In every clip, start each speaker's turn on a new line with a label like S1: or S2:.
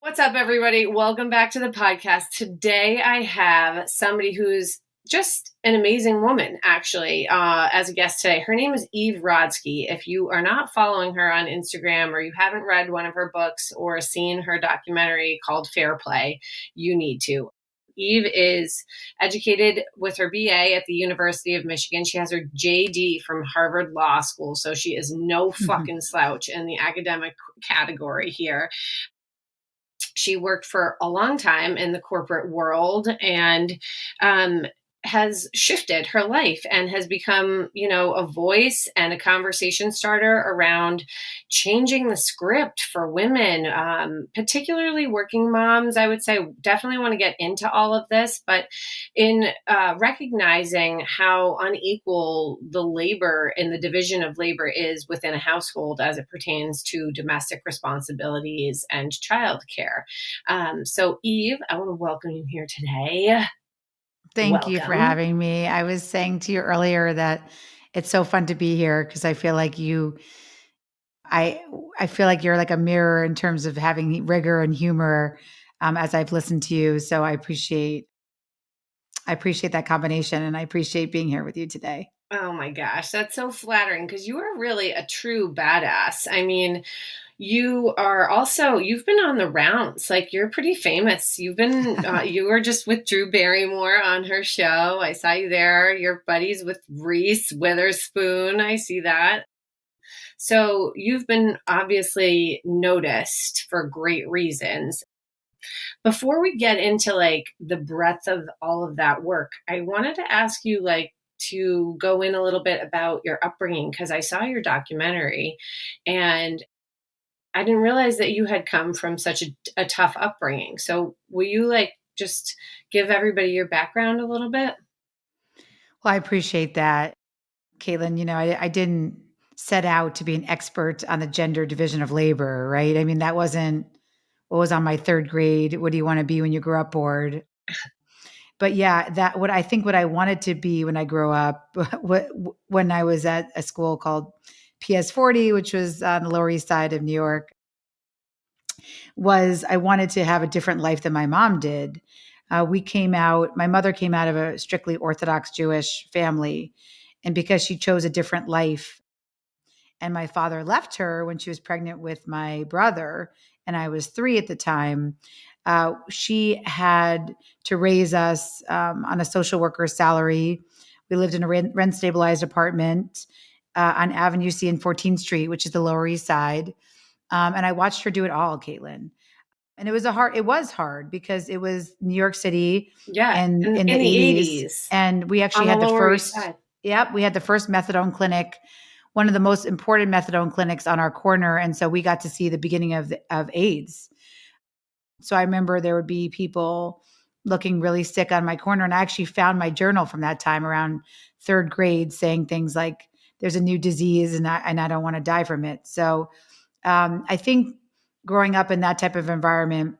S1: What's up, everybody? Welcome back to the podcast. Today, I have somebody who's just an amazing woman, actually, as a guest today. Her name is Eve Rodsky. If you are not following her on Instagram or you haven't read one of her books or seen her documentary called Fairplay, you need to. Eve is educated with her BA at the University of Michigan. She has her JD from Harvard Law School, so she is no fucking slouch in the academic category here. She worked for a long time in the corporate world and has shifted her life and has become, a voice and a conversation starter around changing the script for women, particularly working moms. I would say definitely want to get into all of this, but in recognizing how unequal the labor and the division of labor is within a household as it pertains to domestic responsibilities and childcare. So, Eve, I want to welcome you here today.
S2: Thank you for
S1: Welcome.
S2: having me. I was saying to you earlier that it's so fun to be here because I feel like I I feel like you're like a mirror in terms of having rigor and humor as I've listened to you. So I appreciate that combination, and I appreciate being here with you today.
S1: Oh my gosh, that's so flattering because you are really a true badass. I mean, you've been on the rounds. Like, you're pretty famous. You were just with Drew Barrymore on her show. I saw you there. You're buddies with Reese Witherspoon. I see that. So you've been obviously noticed for great reasons. Before we get into like the breadth of all of that work, I wanted to ask you to go in a little bit about your upbringing because I saw your documentary and I didn't realize that you had come from such a tough upbringing. So will you just give everybody your background a little bit?
S2: Well, I appreciate that, Caitlin. I didn't set out to be an expert on the gender division of labor, right? I mean, that wasn't what was on my third grade. What do you want to be when you grow up board? But yeah, that what I wanted to be when I grow up, when I was at a school called PS40, which was on the Lower East Side of New York, was I wanted to have a different life than my mom did. My mother came out of a strictly Orthodox Jewish family. And because she chose a different life, and my father left her when she was pregnant with my brother, and I was 3 at the time. She had to raise us on a social worker's salary. We lived in a rent stabilized apartment on Avenue C and 14th Street, which is the Lower East Side. And I watched her do it all, Caitlin. And it was hard because it was New York City
S1: Yeah,
S2: in the
S1: in the
S2: 80s.
S1: 80s
S2: And we
S1: on
S2: actually
S1: the
S2: had the
S1: Lower East
S2: first,
S1: Side.
S2: yep, we had the first methadone clinic, one of the most important methadone clinics on our corner. And so we got to see the beginning of AIDS. So I remember there would be people looking really sick on my corner. And I actually found my journal from that time around third grade saying things like, there's a new disease and I don't want to die from it. So I think growing up in that type of environment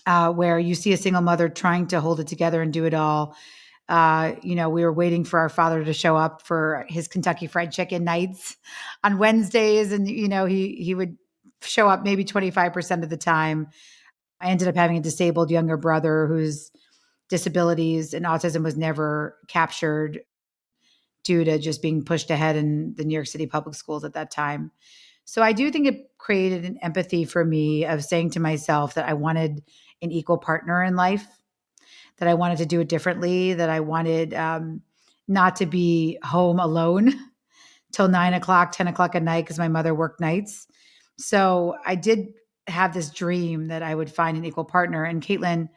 S2: where you see a single mother trying to hold it together and do it all. We were waiting for our father to show up for his Kentucky Fried Chicken nights on Wednesdays, and he would show up maybe 25% of the time. I ended up having a disabled younger brother whose disabilities and autism was never captured due to just being pushed ahead in the New York City public schools at that time. So I do think it created an empathy for me of saying to myself that I wanted an equal partner in life, that I wanted to do it differently, that I wanted not to be home alone till 9 o'clock, 10 o'clock at night because my mother worked nights. So I did have this dream that I would find an equal partner. And Caitlin,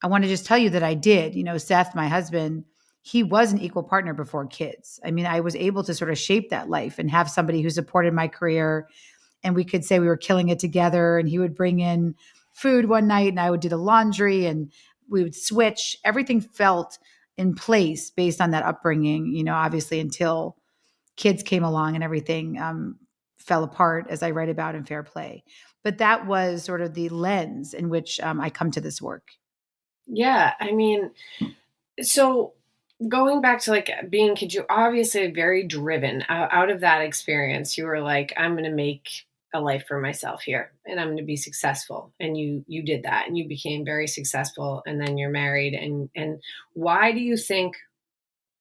S2: I want to just tell you that I did. Seth, my husband, he was an equal partner before kids. I mean, I was able to sort of shape that life and have somebody who supported my career. And we could say we were killing it together. And he would bring in food one night and I would do the laundry and we would switch. Everything felt in place based on that upbringing, obviously until kids came along and everything fell apart, as I write about in Fairplay. But that was sort of the lens in which I come to this work.
S1: Yeah, I mean, so going back to being kids, you're obviously very driven out of that experience. You were like, I'm going to make a life for myself here and I'm going to be successful. And you did that and you became very successful and then you're married. And why do you think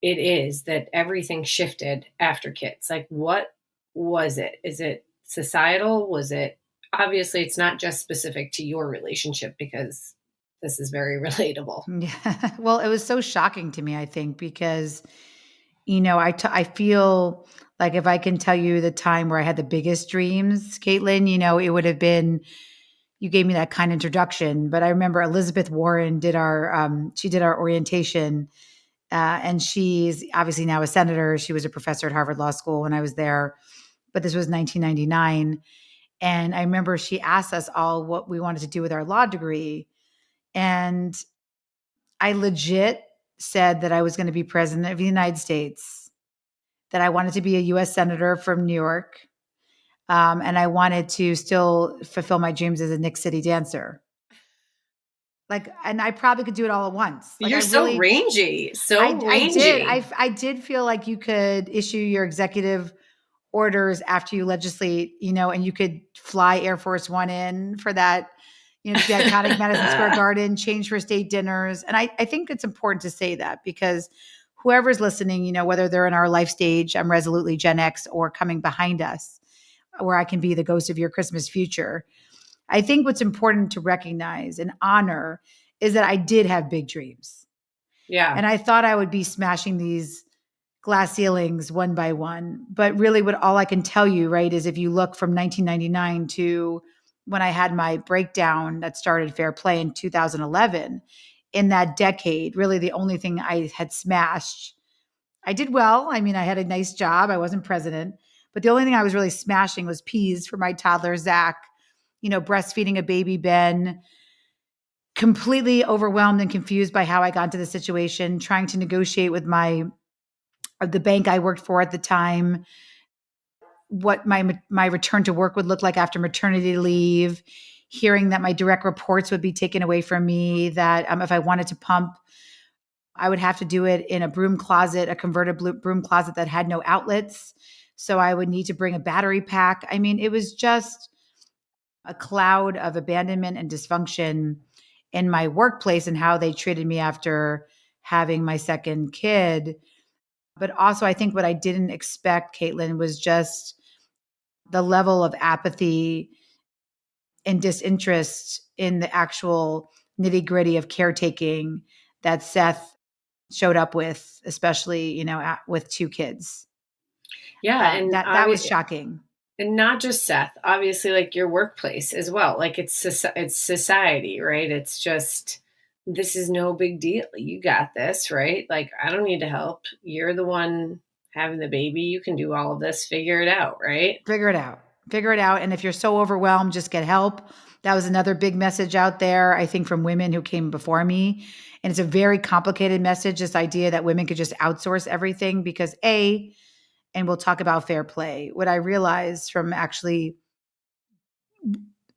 S1: it is that everything shifted after kids? Like, what was it? Is it societal? Was it, obviously it's not just specific to your relationship because this is very relatable.
S2: Yeah. Well, it was so shocking to me, I think, because, I feel like if I can tell you the time where I had the biggest dreams, Caitlin, it would have been, you gave me that kind introduction. But I remember Elizabeth Warren she did our orientation. And she's obviously now a senator. She was a professor at Harvard Law School when I was there, but this was 1999. And I remember she asked us all what we wanted to do with our law degree. And I legit said that I was going to be president of the United States, that I wanted to be a US senator from New York, and I wanted to still fulfill my dreams as a Nick City dancer. Like, and I probably could do it all at once. Like,
S1: You're so rangy, so
S2: I did.
S1: rangy.
S2: I did feel like you could issue your executive orders after you legislate, and you could fly Air Force One in for that, the iconic Madison Square Garden, change for state dinners. And I think it's important to say that because whoever's listening, whether they're in our life stage, I'm resolutely Gen X, or coming behind us, where I can be the ghost of your Christmas future. I think what's important to recognize and honor is that I did have big dreams.
S1: Yeah.
S2: And I thought I would be smashing these glass ceilings one by one. But really, what all I can tell you, right, is if you look from 1999 to when I had my breakdown that started Fairplay in 2011, in that decade, really the only thing I had smashed, I did well. I mean, I had a nice job. I wasn't president. But the only thing I was really smashing was peas for my toddler, Zach, breastfeeding a baby, Ben, completely overwhelmed and confused by how I got into the situation, trying to negotiate with the bank I worked for at the time, what my return to work would look like after maternity leave, hearing that my direct reports would be taken away from me, that if I wanted to pump, I would have to do it in a broom closet, a converted broom closet that had no outlets. So I would need to bring a battery pack. I mean, it was just a cloud of abandonment and dysfunction in my workplace and how they treated me after having my second kid. But also, I think what I didn't expect, Caitlin, was just the level of apathy and disinterest in the actual nitty gritty of caretaking that Seth showed up with, especially, with two kids.
S1: Yeah. And
S2: That was shocking.
S1: And not just Seth, obviously, like your workplace as well. Like it's society, right? It's just, this is no big deal. You got this, right? Like, I don't need to help. You're the one having the baby. You can do all of this. Figure it out, right?
S2: Figure it out. Figure it out. And if you're so overwhelmed, just get help. That was another big message out there, I think, from women who came before me. And it's a very complicated message, this idea that women could just outsource everything because and we'll talk about fair play. What I realized from actually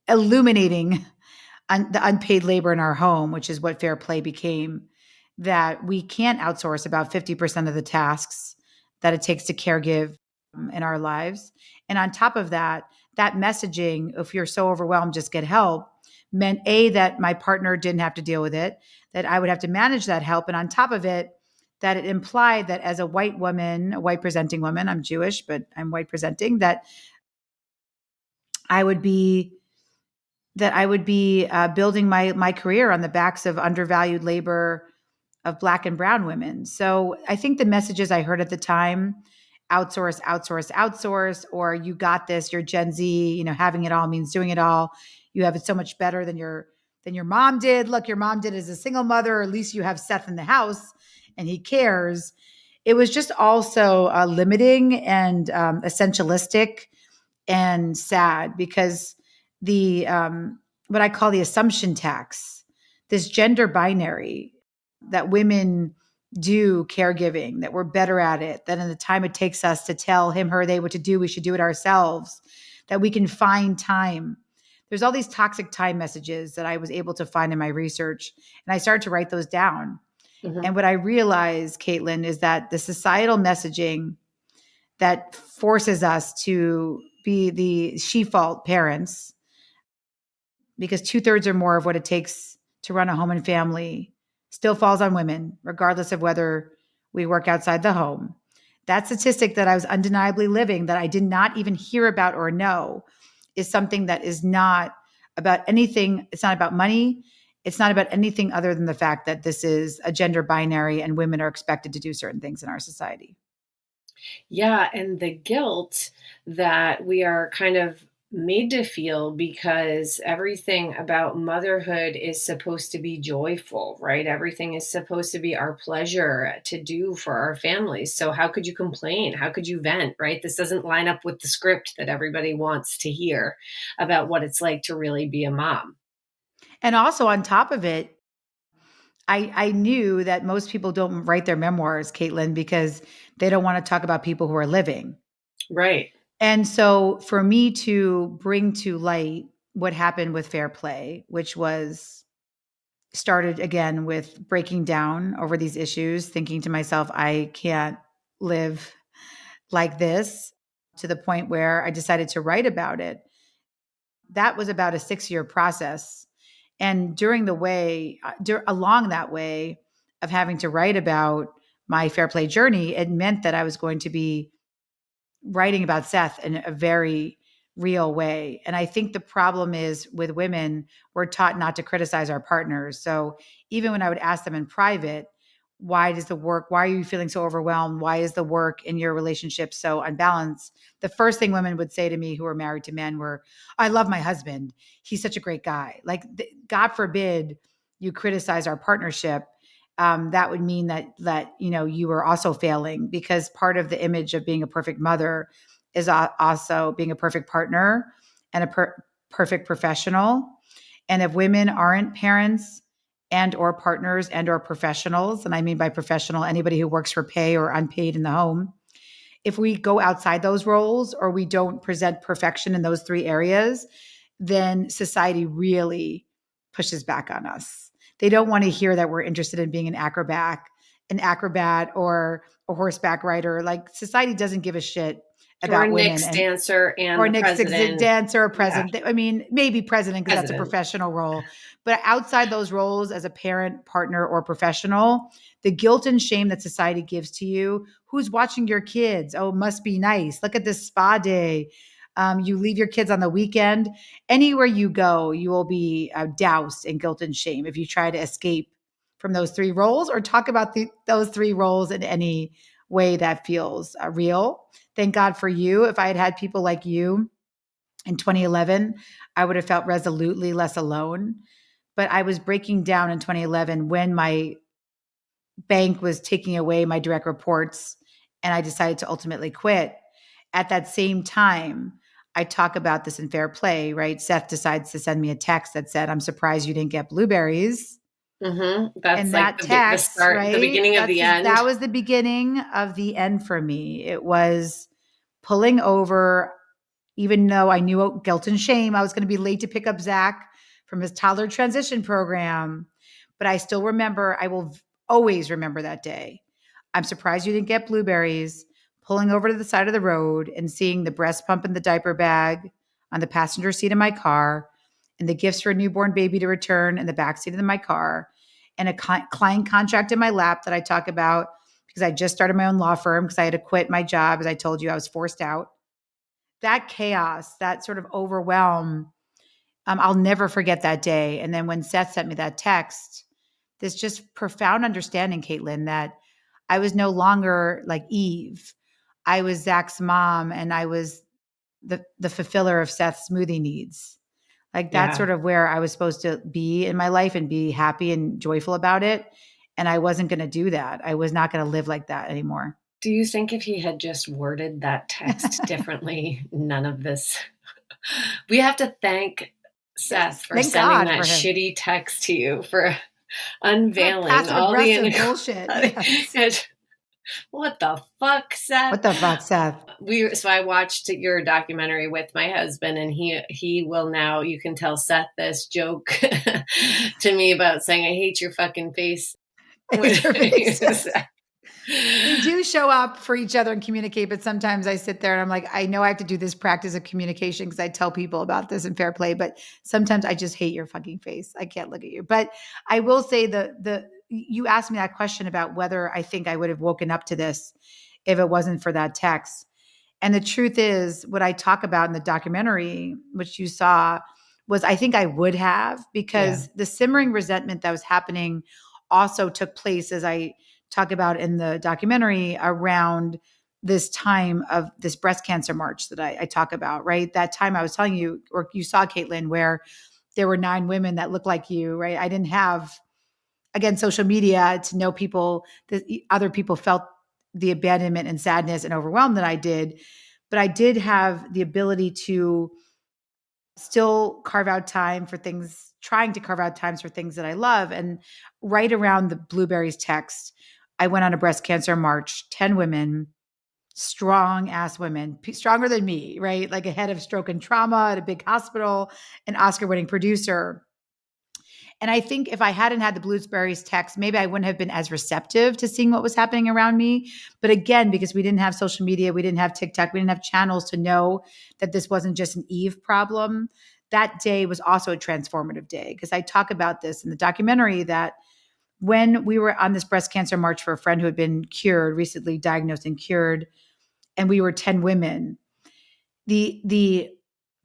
S2: illuminating the unpaid labor in our home, which is what fair play became, that we can't outsource about 50% of the tasks that it takes to caregive in our lives. And on top of that, that messaging, if you're so overwhelmed, just get help, meant that my partner didn't have to deal with it, that I would have to manage that help. And on top of it, that it implied that as a white woman, a white presenting woman, I'm Jewish, but I'm white presenting, that I would be building my career on the backs of undervalued labor of Black and brown women. So I think the messages I heard at the time, outsource, outsource, outsource, or you got this, you're Gen Z, having it all means doing it all. You have it so much better than your mom did. Look, your mom did as a single mother, or at least you have Seth in the house and he cares. It was just also limiting and essentialistic and sad because the what I call the assumption tax, this gender binary that women do caregiving, that we're better at it, that in the time it takes us to tell him, her, they what to do, we should do it ourselves, that we can find time. There's all these toxic time messages that I was able to find in my research, and I started to write those down.
S1: Mm-hmm.
S2: And what I realized, Caitlin, is that the societal messaging that forces us to be the she-fault parents, because 2/3 or more of what it takes to run a home and family still falls on women, regardless of whether we work outside the home. That statistic that I was undeniably living, that I did not even hear about or know, is something that is not about anything. It's not about money. It's not about anything other than the fact that this is a gender binary and women are expected to do certain things in our society.
S1: Yeah, and the guilt that we are kind of made to feel because everything about motherhood is supposed to be joyful, right? Everything is supposed to be our pleasure to do for our families. So how could you complain? How could you vent, right? This doesn't line up with the script that everybody wants to hear about what it's like to really be a mom.
S2: And also on top of it, I knew that most people don't write their memoirs, Caitlin, because they don't want to talk about people who are living.
S1: Right.
S2: And so for me to bring to light what happened with Fairplay, which was started again with breaking down over these issues, thinking to myself, I can't live like this, to the point where I decided to write about it. That was about a 6-year process. And during the way, along that way of having to write about my Fairplay journey, it meant that I was going to be writing about Seth in a very real way. And I think the problem is with women, we're taught not to criticize our partners. So even when I would ask them in private, why are you feeling so overwhelmed? Why is the work in your relationship so unbalanced? The first thing women would say to me who were married to men were, I love my husband. He's such a great guy. Like, God forbid you criticize our partnership. That would mean that you are also failing, because part of the image of being a perfect mother is also being a perfect partner and a perfect professional. And if women aren't parents and or partners and or professionals, and I mean by professional anybody who works for pay or unpaid in the home, if we go outside those roles or we don't present perfection in those 3 areas, then society really pushes back on us. They don't want to hear that we're interested in being an acrobat or a horseback rider. Like, society doesn't give a shit
S1: Or a
S2: about women,
S1: Knicks
S2: and
S1: dancer and
S2: or
S1: the
S2: next
S1: president.
S2: dancer or
S1: Yeah,
S2: president. I mean, maybe president because that's a
S1: president.
S2: professional role. But outside those roles as a parent, partner, or professional, the guilt and shame that society gives to you, who's watching your kids? Oh, it must be nice. Look at this spa day. You leave your kids on the weekend. Anywhere you go, you will be doused in guilt and shame if you try to escape from those 3 roles or talk about those 3 roles in any way that feels real. Thank God for you. If I had had people like you in 2011, I would have felt resolutely less alone. But I was breaking down in 2011 when my bank was taking away my direct reports and I decided to ultimately quit. At that same time, I talk about this in Fairplay, right? Seth decides to send me a text that said, I'm surprised you didn't get blueberries.
S1: That's
S2: And
S1: like
S2: that
S1: the
S2: text,
S1: start, the
S2: right?
S1: beginning of the end.
S2: That was the beginning of the end for me. It was pulling over, even though I knew guilt and shame, I was going to be late to pick up Zach from his toddler transition program. But I still remember, I will always remember that day. I'm surprised you didn't get blueberries, pulling over to the side of the road and seeing the breast pump and the diaper bag on the passenger seat of my car, and the gifts for a newborn baby to return in the backseat of my car, and a client contract in my lap that I talk about because I just started my own law firm because I had to quit my job. As I told you, I was forced out. That chaos, that sort of overwhelm, I'll never forget that day. And then when Seth sent me that text, this just profound understanding, Caitlin, that I was no longer like Eve. I was Zach's mom, and I was the fulfiller of Seth's smoothie needs. Like, that's
S1: Yeah.
S2: sort of where I was supposed to be in my life and be happy and joyful about it. And I wasn't going to do that. I was not going to live like that anymore.
S1: Do you think if he had just worded that text differently, none of this? We have to thank Seth
S2: Yes.
S1: for
S2: Thank
S1: sending
S2: God
S1: that
S2: for him.
S1: shitty text to you, for
S2: For
S1: unveiling
S2: passive
S1: all
S2: aggressive bullshit. Yes.
S1: and what the fuck, Seth?
S2: What the fuck, Seth?
S1: So I watched your documentary with my husband, and he will now, you can tell Seth this joke to me about saying, I hate your fucking face.
S2: Hate your face. Yes. We do show up for each other and communicate, but sometimes I sit there and I'm like, I know I have to do this practice of communication because I tell people about this in Fairplay, but sometimes I just hate your fucking face. I can't look at you. But I will say the you asked me that question about whether I think I would have woken up to this if it wasn't for that text. And the truth is, what I talk about in the documentary, which you saw, was I think I would have,
S1: Yeah.
S2: because the simmering resentment that was happening also took place, as I talk about in the documentary, around this time of this breast cancer march that I talk about, right? That time I was telling you, or you saw, Caitlin, where there were 9 women that looked like you, right? I didn't have, again, social media to know people, that other people felt the abandonment and sadness and overwhelm that I did. But I did have the ability to still carve out time for things, trying to carve out times for things that I love. And right around the blueberries text, I went on a breast cancer march, 10 women, strong ass women, stronger than me, right? Like a head of stroke and trauma at a big hospital, an Oscar winning producer. And I think if I hadn't had the blueberries text, maybe I wouldn't have been as receptive to seeing what was happening around me. But again, because we didn't have social media, we didn't have TikTok, we didn't have channels to know that this wasn't just an Eve problem. That day was also a transformative day, because I talk about this in the documentary, that when we were on this breast cancer march for a friend who had been cured, recently diagnosed and cured, and we were 10 women, the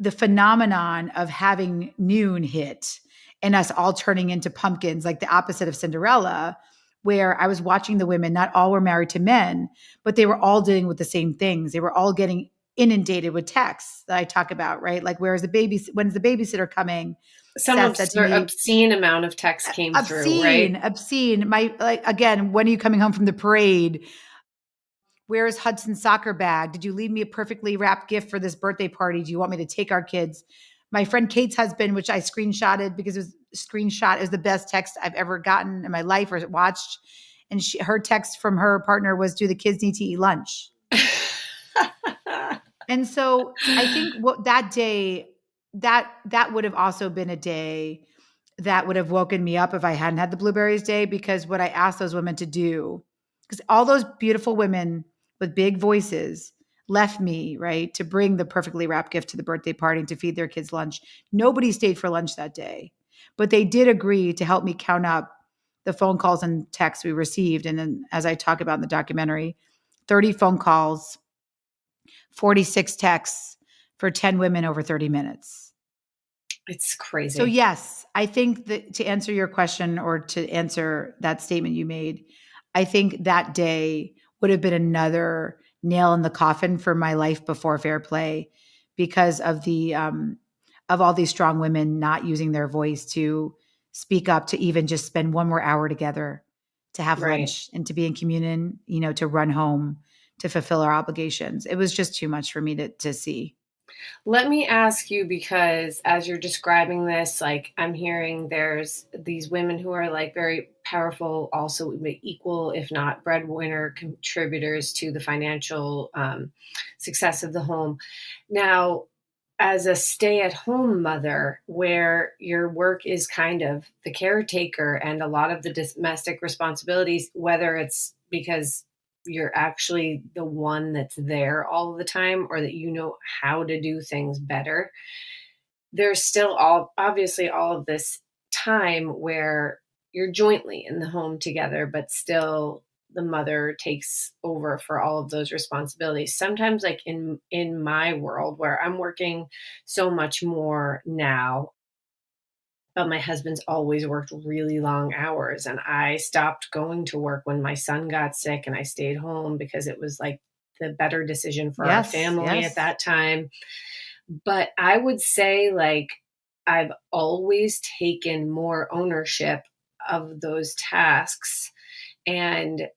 S2: the phenomenon of having noon hit and us all turning into pumpkins, like the opposite of Cinderella, where I was watching the women, not all were married to men, but they were all dealing with the same things. They were all getting inundated with texts that I talk about, right? Like, when's the babysitter coming?
S1: Some
S2: Seth said to me,
S1: obscene amount of text came through, right?
S2: obscene. My, like, again, when are you coming home from the parade? Where is Hudson's soccer bag? Did you leave me a perfectly wrapped gift for this birthday party? Do you want me to take our kids? My friend Kate's husband, which I screenshotted because it was screenshot, is the best text I've ever gotten in my life or watched. And her text from her partner was, "Do the kids need to eat lunch?" And so I think what that day, that would have also been a day that would have woken me up if I hadn't had the blueberries day, because what I asked those women to do, because all those beautiful women with big voices left me, right, to bring the perfectly wrapped gift to the birthday party and to feed their kids lunch. Nobody stayed for lunch that day, but they did agree to help me count up the phone calls and texts we received. And then, as I talk about in the documentary, 30 phone calls, 46 texts for 10 women over 30 minutes.
S1: It's
S2: So,
S1: crazy.
S2: yes, I think that to answer your question, or to answer that statement you made, I think that day would have been another nail in the coffin for my life before Fairplay, because of the of all these strong women not using their voice to speak up, to even just spend one more hour together, to have
S1: Right.
S2: lunch and to be in communion, to run home, to fulfill our obligations. It was just too much for me to see.
S1: Let me ask you, because as you're describing this, like I'm hearing there's these women who are like very powerful, also equal, if not breadwinner contributors to the financial success of the home. Now, as a stay at home mother, where your work is kind of the caretaker and a lot of the domestic responsibilities, whether it's because you're actually the one that's there all the time or that you know how to do things better, there's still obviously all of this time where you're jointly in the home together, but still the mother takes over for all of those responsibilities. Sometimes, like in my world where I'm working so much more now, but my husband's always worked really long hours, and I stopped going to work when my son got sick, and I stayed home because it was like the better decision for our
S2: Yes,
S1: family at
S2: yes.
S1: that time. But I would say, like, I've always taken more ownership of those tasks. And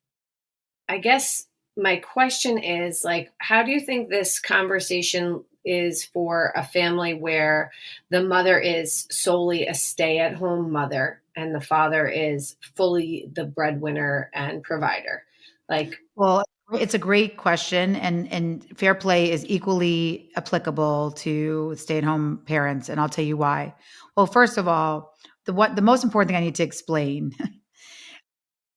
S1: I guess my question is, like, how do you think this conversation is for a family where the mother is solely a stay-at-home mother and the father is fully the breadwinner and provider? Like,
S2: Well, it's a great question, and fair play is equally applicable to stay-at-home parents, and I'll tell you why. Well, first of all, the most important thing I need to explain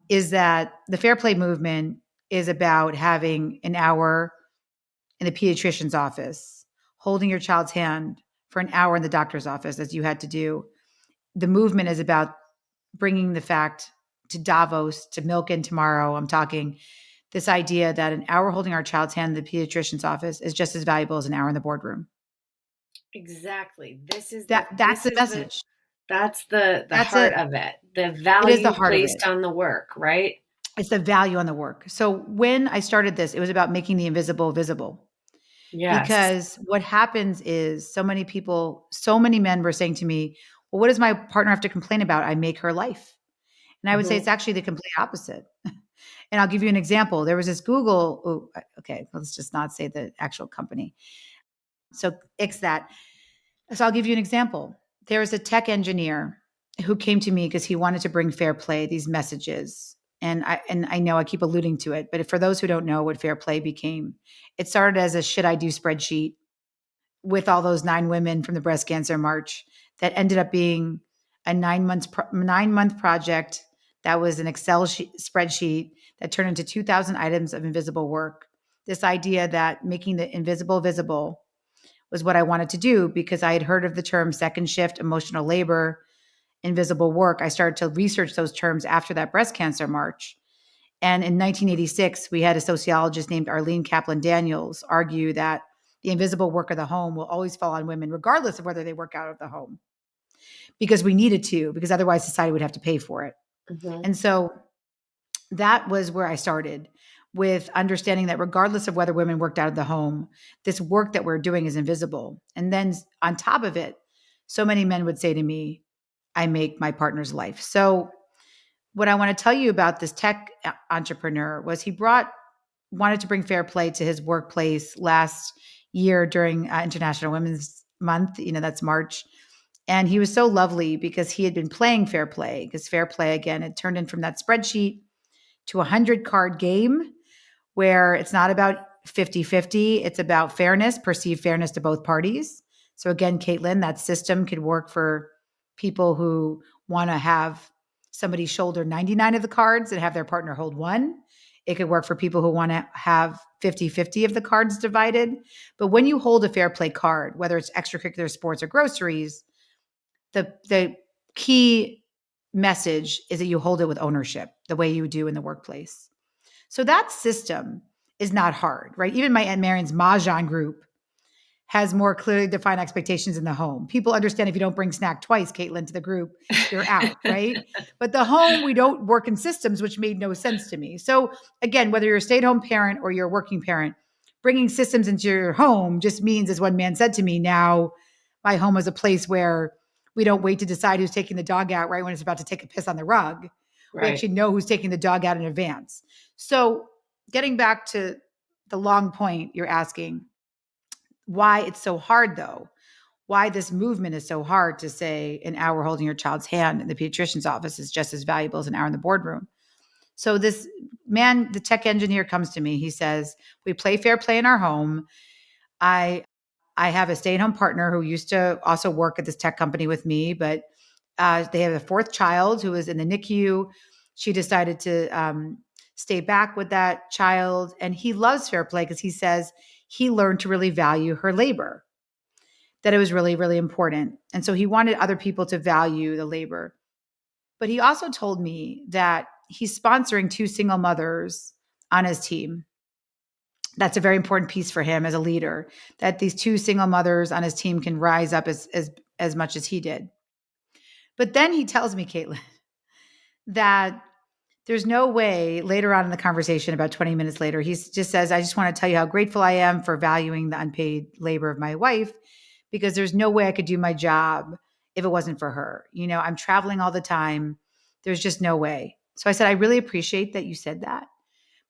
S2: is that the Fairplay movement is about having an hour in the pediatrician's office, holding your child's hand for an hour in the doctor's office, as you had to do. The movement is about bringing the fact to Davos, to Milken tomorrow. I'm talking this idea that an hour holding our child's hand in the pediatrician's office is just as valuable as an hour in the boardroom.
S1: Exactly. This is the
S2: That's the message.
S1: that's the
S2: That's
S1: heart
S2: it.
S1: of it. The
S2: It is the
S1: value
S2: heart of it.
S1: placed on the work, right?
S2: It's the value on the work. So when I started this, it was about making the invisible visible.
S1: Yes.
S2: Because what happens is so many people, so many men were saying to me, well, what does my partner have to complain about? I make her life. And I would say
S1: Mhm.
S2: it's actually the complete opposite. And I'll give you an example. There was this Google, okay, let's just not say the actual company. So it's that. So I'll give you an example. There was a tech engineer who came to me because he wanted to bring Fairplay, these messages. And I know I keep alluding to it, but for those who don't know what Fairplay became, it started as a should I do spreadsheet with all those 9 women from the breast cancer march that ended up being a 9-month project that was an spreadsheet that turned into 2,000 items of invisible work. This idea that making the invisible visible was what I wanted to do because I had heard of the term second shift emotional labor, invisible work. I started to research those terms after that breast cancer march. And in 1986, we had a sociologist named Arlene Kaplan Daniels argue that the invisible work of the home will always fall on women, regardless of whether they work out of the home, because we needed to, because otherwise society would have to pay for it.
S1: Mhm.
S2: And so that was where I started with understanding that regardless of whether women worked out of the home, this work that we're doing is invisible. And then on top of it, so many men would say to me, I make my partner's life. So what I want to tell you about this tech entrepreneur was he wanted to bring fair play to his workplace last year during International Women's Month. That's March. And he was so lovely because he had been playing fair play, because fair play, again, it turned in from that spreadsheet to a 100-card game where it's not about 50-50. It's about fairness, perceived fairness to both parties. So again, Caitlin, that system could work for people who want to have somebody shoulder 99 of the cards and have their partner hold one. It could work for people who want to have 50-50 of the cards divided. But when you hold a fair play card, whether it's extracurricular sports or groceries, the key message is that you hold it with ownership, the way you do in the workplace. So that system is not hard, right? Even my Aunt Marion's Mahjong group has more clearly defined expectations in the home. People understand if you don't bring snack twice, Caitlin, to the group, you're out, right? But the home, we don't work in systems, which made no sense to me. So again, whether you're a stay-at-home parent or you're a working parent, bringing systems into your home just means, as one man said to me, now my home is a place where we don't wait to decide who's taking the dog out right when it's about to take a piss on the rug. We
S1: Right.
S2: actually know who's taking the dog out in advance. So getting back to the long point you're asking, why it's so hard though, why this movement is so hard to say an hour holding your child's hand in the pediatrician's office is just as valuable as an hour in the boardroom. So this man, the tech engineer, comes to me. He says, we play fair play in our home. I I have a stay-at-home partner who used to also work at this tech company with me, but they have a fourth child who is in the NICU. She decided to stay back with that child, and he loves fair play because he says he learned to really value her labor, that it was really, really important. And so he wanted other people to value the labor. But he also told me that he's sponsoring 2 single mothers on his team. That's a very important piece for him as a leader, that these 2 single mothers on his team can rise up as much as he did. But then he tells me, Caitlin, that there's no way later on in the conversation, about 20 minutes later, he just says, I just want to tell you how grateful I am for valuing the unpaid labor of my wife, because there's no way I could do my job if it wasn't for her. I'm traveling all the time. There's just no way. So I said, I really appreciate that you said that.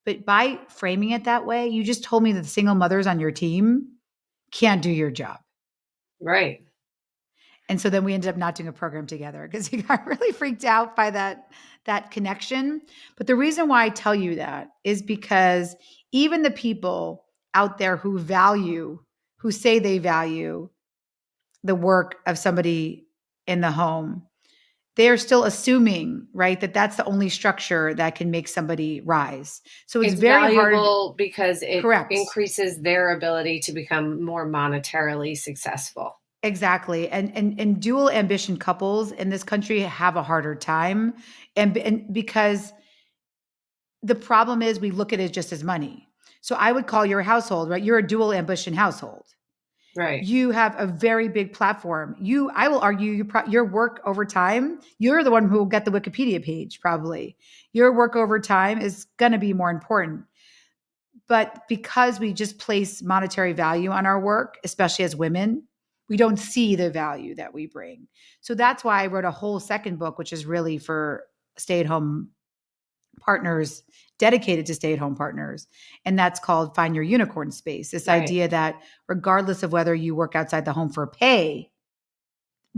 S2: But by framing it that way, you just told me that the single mothers on your team can't do your job.
S1: Right.
S2: And so then we ended up not doing a program together because he got really freaked out by that connection. But the reason why I tell you that is because even the people out there who say they value the work of somebody in the home, they are still assuming, right, that that's the only structure that can make somebody rise. So it's
S1: It's
S2: very hard.
S1: valuable because it
S2: Correct.
S1: increases their ability to become more monetarily successful.
S2: Exactly. And dual ambition couples in this country have a harder time. And because the problem is we look at it just as money. So I would call your household, right? You're a dual ambition household.
S1: Right.
S2: You have a very big platform. I will argue, your work over time, you're the one who will get the Wikipedia page, probably. Your work over time is going to be more important. But because we just place monetary value on our work, especially as women, we don't see the value that we bring. So that's why I wrote a whole second book, which is really for stay at home partners, dedicated to stay at home partners. And that's called Find Your Unicorn Space. This
S1: Right.
S2: idea that regardless of whether you work outside the home for pay,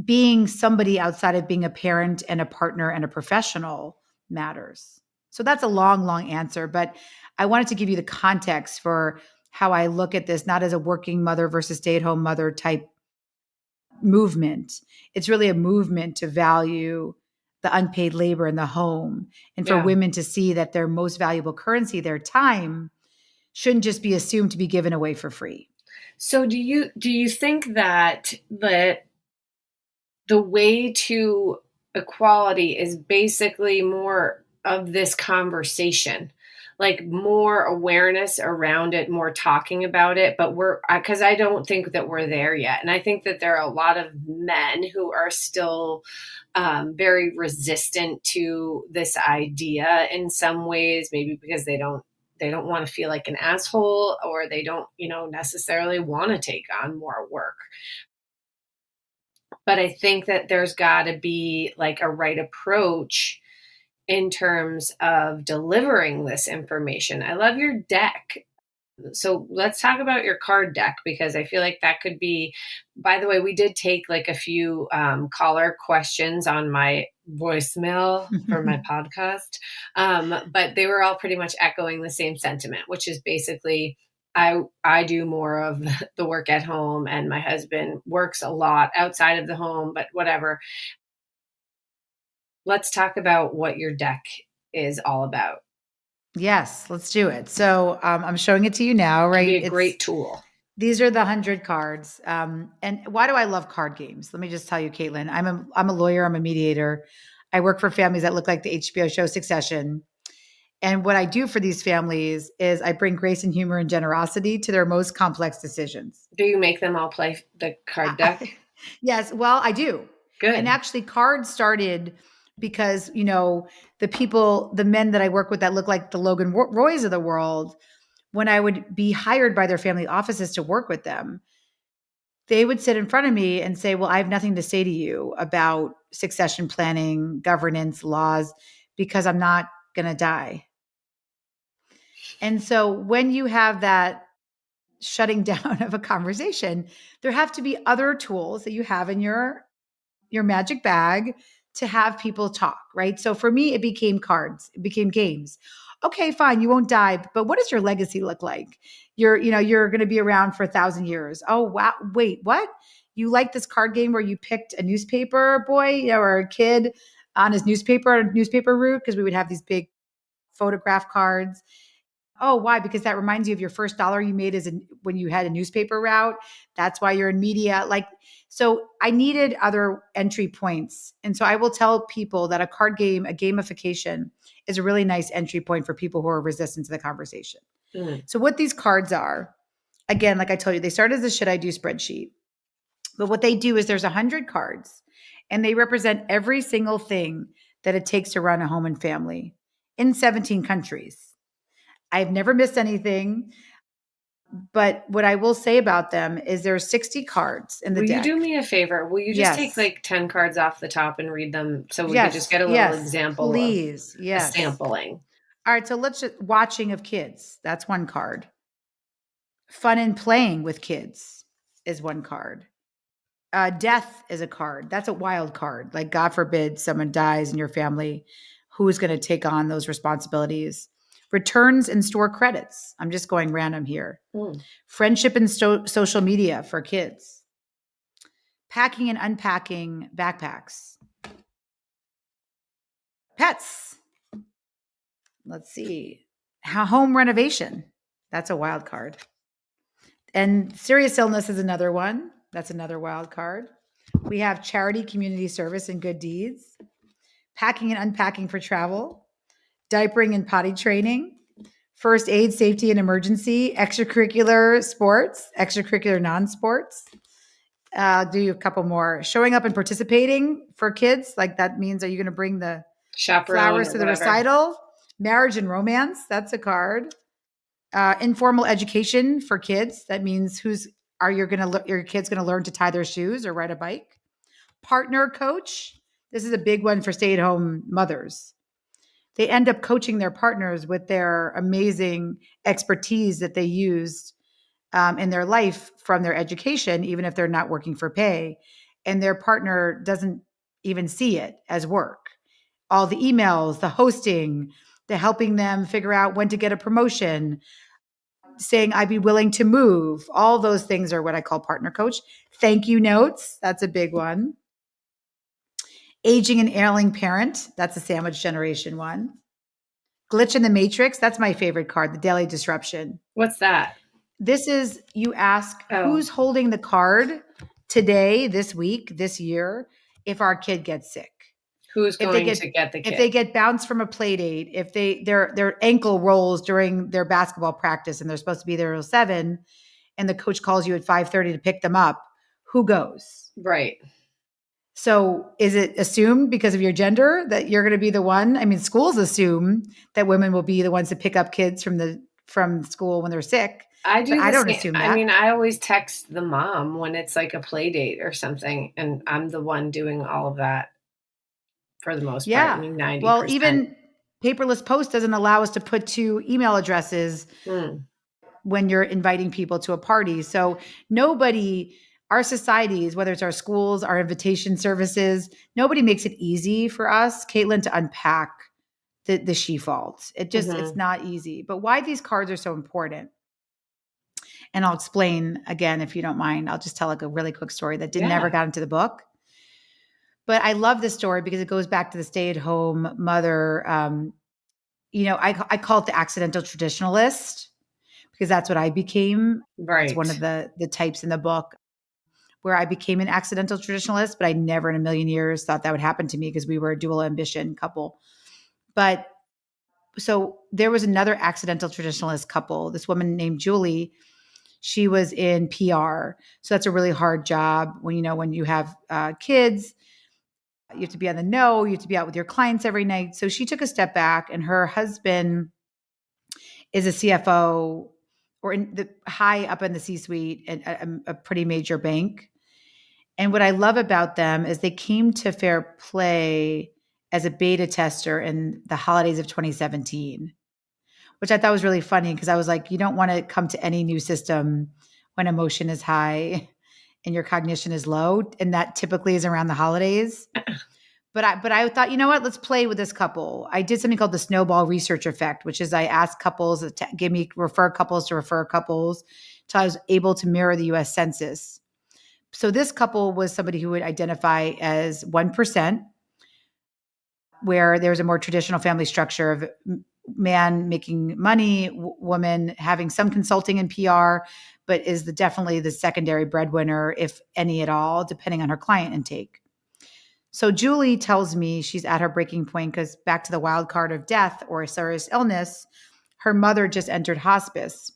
S2: being somebody outside of being a parent and a partner and a professional matters. So that's a long, long answer, but I wanted to give you the context for how I look at this, not as a working mother versus stay at home mother type movement. It's really a movement to value the unpaid labor in the home and for
S1: Yeah.
S2: women to see that their most valuable currency, their time, shouldn't just be assumed to be given away for free.
S1: So do you think that the way to equality is basically more of this conversation, like more awareness around it, more talking about it, but because I don't think that we're there yet. And I think that there are a lot of men who are still very resistant to this idea in some ways, maybe because they don't want to feel like an asshole, or they don't, necessarily want to take on more work. But I think that there's got to be like a right approach in terms of delivering this information. I love your deck. So let's talk about your card deck, because I feel like that could be, by the way, we did take like a few caller questions on my voicemail for my podcast. But they were all pretty much echoing the same sentiment, which is basically I do more of the work at home, and my husband works a lot outside of the home, but whatever. Let's talk about what your deck is all about.
S2: Yes, let's do it. So I'm showing it to you now,
S1: Could be
S2: right?
S1: a great tool.
S2: These are the 100 cards. And why do I love card games? Let me just tell you, Caitlin. I'm a lawyer. I'm a mediator. I work for families that look like the HBO show Succession. And what I do for these families is I bring grace and humor and generosity to their most complex decisions.
S1: Do you make them all play the card deck?
S2: Yes, well, I do. And
S1: Good.
S2: actually, cards started because, the men that I work with that look like the Logan Roys of the world, when I would be hired by their family offices to work with them, they would sit in front of me and say, well, I have nothing to say to you about succession planning, governance, laws, because I'm not going to die. And so when you have that shutting down of a conversation, there have to be other tools that you have in your magic bag to have people talk, right? So for me, it became cards, it became games. Okay, fine, you won't die, but what does your legacy look like? You're going to be around for 1,000 years. Oh, wow. Wait, what? You like this card game where you picked a newspaper boy, or a kid on his newspaper route? Because we would have these big photograph cards. Oh, why? Because that reminds you of your first dollar you made when you had a newspaper route. That's why you're in media. So I needed other entry points. And so I will tell people that a card game, a gamification, is a really nice entry point for people who are resistant to the conversation.
S1: Mm.
S2: So what these cards are, again, like I told you, they start as a should I do spreadsheet. But what they do is there's 100 cards, and they represent every single thing that it takes to run a home and family in 17 countries. I've never missed anything. But what I will say about them is there are 60 cards in the
S1: Will you do
S2: deck.
S1: me a favor? Will you just take
S2: Yes.
S1: like 10 cards off the top and read them so we could just
S2: Yes.
S1: get a little
S2: Yes.
S1: example of
S2: Please.
S1: a
S2: Yes.
S1: sampling?
S2: All right. So let's just watching of kids. That's one card. Fun and playing with kids is one card. Death is a card. That's a wild card. Like, God forbid someone dies in your family. Who is going to take on those responsibilities? Returns and store credits. I'm just going random here.
S1: Mm.
S2: Friendship and social media for kids. Packing and unpacking backpacks. Pets. Let's see. Home renovation. That's a wild card. And serious illness is another one. That's another wild card. We have charity, community service, and good deeds. Packing and unpacking for travel. Diapering and potty training. First aid, safety, and emergency. Extracurricular sports. Extracurricular non-sports. Do you a couple more. Showing up and participating for kids. Like that means, are you going to bring the
S1: Chaperone
S2: flowers
S1: or
S2: to the
S1: whatever.
S2: recital? Marriage and romance. That's a card. Informal education for kids. That means your kids going to learn to tie their shoes or ride a bike. Partner coach. This is a big one for stay-at-home mothers. They end up coaching their partners with their amazing expertise that they used in their life from their education, even if they're not working for pay. And their partner doesn't even see it as work. All the emails, the hosting, the helping them figure out when to get a promotion, saying I'd be willing to move. All those things are what I call partner coach. Thank you notes. That's a big one. Aging and ailing parent. That's a sandwich generation one. Glitch in the matrix. That's my favorite card, the daily disruption.
S1: What's that?
S2: This is, you ask who's holding the card today, this week, this year, if our kid gets sick.
S1: Who's going to get the kid?
S2: If they get bounced from a play date, if their ankle rolls during their basketball practice and they're supposed to be there till 7 and the coach calls you at 5:30 to pick them up, who goes?
S1: Right.
S2: So is it assumed because of your gender that you're going to be the one? I mean, schools assume that women will be the ones to pick up kids from school when they're sick.
S1: I don't
S2: assume that.
S1: I mean, I always text the mom when it's like a play date or something, and I'm the one doing all of that for the most part. I mean, 90%.
S2: Well, even paperless post doesn't allow us to put 2 email addresses when you're inviting people to a party. So our societies, whether it's our schools, our invitation services, nobody makes it easy for us, Caitlin, to unpack the she faults. It's not easy. But why these cards are so important. And I'll explain again, if you don't mind. I'll just tell like a really quick story that never got into the book. But I love this story because it goes back to the stay-at-home mother. I call it the accidental traditionalist because that's what I became.
S1: Right.
S2: It's one of the types in the book where I became an accidental traditionalist, but I never in a million years thought that would happen to me because we were a dual ambition couple. But so there was another accidental traditionalist couple, this woman named Julie. She was in PR. So that's a really hard job when you have kids. You have to be on the know. You have to be out with your clients every night. So she took a step back, and her husband is a CFO or high up in the C-suite at a pretty major bank. And what I love about them is they came to Fairplay as a beta tester in the holidays of 2017, which I thought was really funny because I was like, you don't want to come to any new system when emotion is high and your cognition is low. And that typically is around the holidays. But I thought, you know what, let's play with this couple. I did something called the snowball research effect, which is I asked couples to refer couples till I was able to mirror the US Census. So this couple was somebody who would identify as 1%, where there's a more traditional family structure of man making money, woman having some consulting in PR, but is definitely the secondary breadwinner, if any at all, depending on her client intake. So Julie tells me she's at her breaking point because back to the wild card of death or a serious illness, her mother just entered hospice.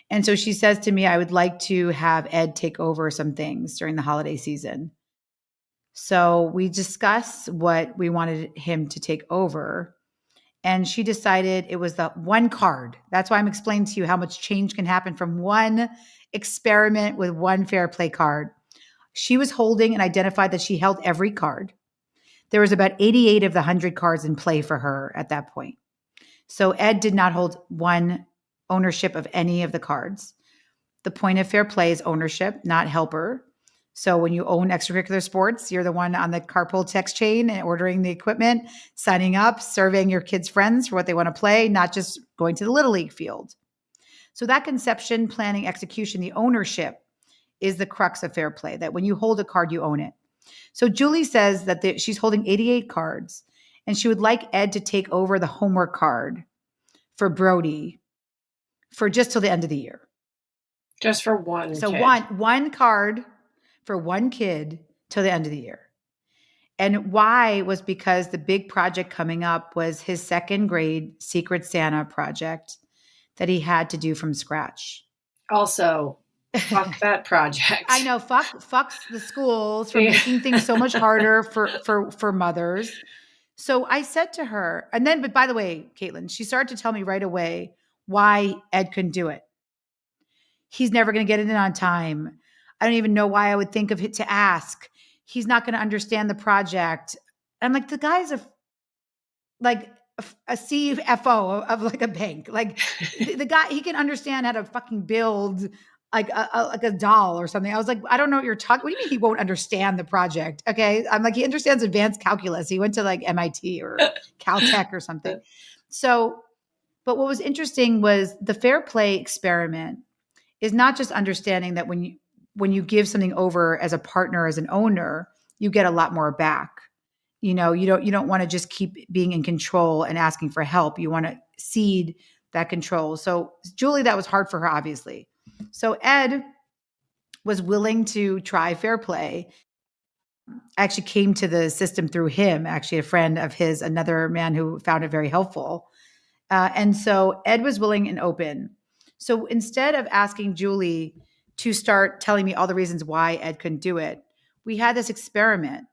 S2: And so she says to me, I would like to have Ed take over some things during the holiday season. So we discuss what we wanted him to take over. And she decided it was the one card. That's why I'm explaining to you how much change can happen from one experiment with one Fairplay card. She was holding and identified that she held every card. There was about 88 of the 100 cards in play for her at that point. So Ed did not hold one ownership of any of the cards. The point of Fairplay is ownership, not helper. So when you own extracurricular sports, you're the one on the carpool text chain and ordering the equipment, signing up, surveying your kids' friends for what they want to play, not just going to the Little League field. So that conception, planning, execution, the ownership is the crux of Fairplay, that when you hold a card, you own it. So Julie says that she's holding 88 cards And she would like Ed to take over the homework card for Brody for just till the end of the year.
S1: Just for one
S2: So
S1: kid.
S2: one card for one kid till the end of the year. And why was because the big project coming up was his second grade Secret Santa project that he had to do from scratch.
S1: Also, fuck that project.
S2: I know, fucks the schools for
S1: Yeah.
S2: making things so much harder for mothers. So I said to her, and then, but by the way, Caitlin, she started to tell me right away why Ed couldn't do it. He's never going to get it in on time. I don't even know why I would think of it to ask. He's not going to understand the project. I'm like, the guy's like a CFO of like a bank. Like the guy, he can understand how to fucking build like a doll or something. I was like, I don't know what you're talking. What do you mean he won't understand the project? Okay. I'm like, he understands advanced calculus. He went to like MIT or Caltech or something. So, but what was interesting was the Fairplay experiment is not just understanding that when you give something over as a partner, as an owner, you get a lot more back. You know, you don't want to just keep being in control and asking for help. You want to cede that control. So Julie, that was hard for her, obviously. So Ed was willing to try Fairplay. Actually came to the system through him, actually a friend of his, another man who found it very helpful. And so Ed was willing and open. So instead of asking Julie to start telling me all the reasons why Ed couldn't do it, we had this experiment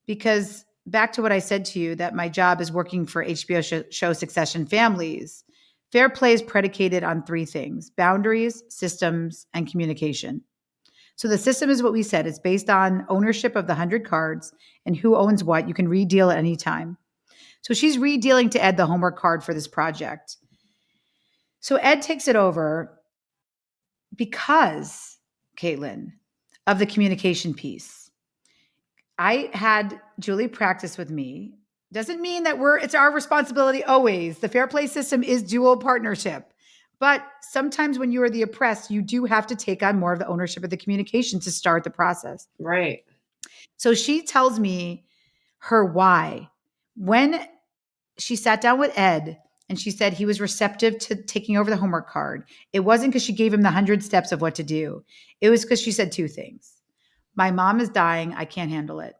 S2: because back to what I said to you, that my job is working for HBO show Succession Families. Fairplay is predicated on three things: boundaries, systems, and communication. So the system is what we said. It's based on ownership of the 100 cards and who owns what. You can redeal at any time. So she's redealing to Ed the homework card for this project. So Ed takes it over because, Caitlin, of the communication piece. I had Julie practice with me. Doesn't mean that it's our responsibility always. The Fairplay system is dual partnership. But sometimes when you are the oppressed, you do have to take on more of the ownership of the communication to start the process.
S1: Right.
S2: So she tells me her why. When she sat down with Ed and she said he was receptive to taking over the homework card, it wasn't because she gave him the 100 steps of what to do. It was because she said two things. My mom is dying. I can't handle it.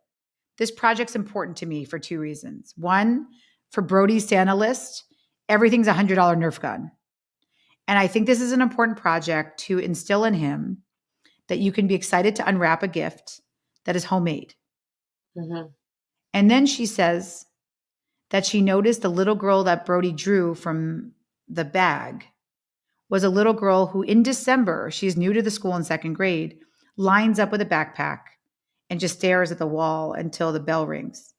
S2: This project's important to me for two reasons. One, for Brody's Santa list, everything's a $100 Nerf gun. And I think this is an important project to instill in him that you can be excited to unwrap a gift that is homemade.
S1: Mm-hmm.
S2: And then she says that she noticed the little girl that Brody drew from the bag was a little girl who in December, she's new to the school in second grade, lines up with a backpack and just stares at the wall until the bell rings.